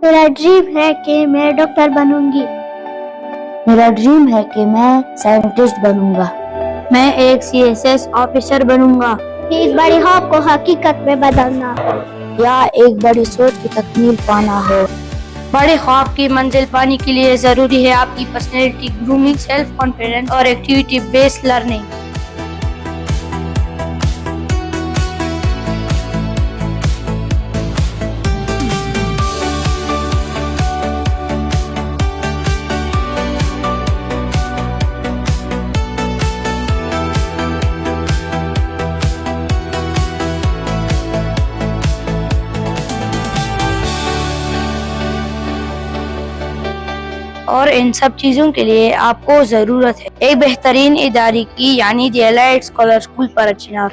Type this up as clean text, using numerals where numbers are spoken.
मेरा ड्रीम है कि मैं डॉक्टर बनूंगी। मेरा ड्रीम है कि मैं साइंटिस्ट बनूंगा। मैं एक CSS ऑफिसर बनूंगा। इस बड़ी ख्वाब को हकीकत में बदलना या एक बड़ी सोच की तकमील पाना हो। बड़े ख्वाब की मंजिल पाने के लिए जरूरी है आपकी पर्सनैलिटी ग्रूमिंग, सेल्फ कॉन्फिडेंस और एक्टिविटी बेस्ड लर्निंग। और इन सब चीजों के लिए आपको जरूरत है एक बेहतरीन इदारे की, यानी द अलैइड स्कॉलर स्कूल parachinar।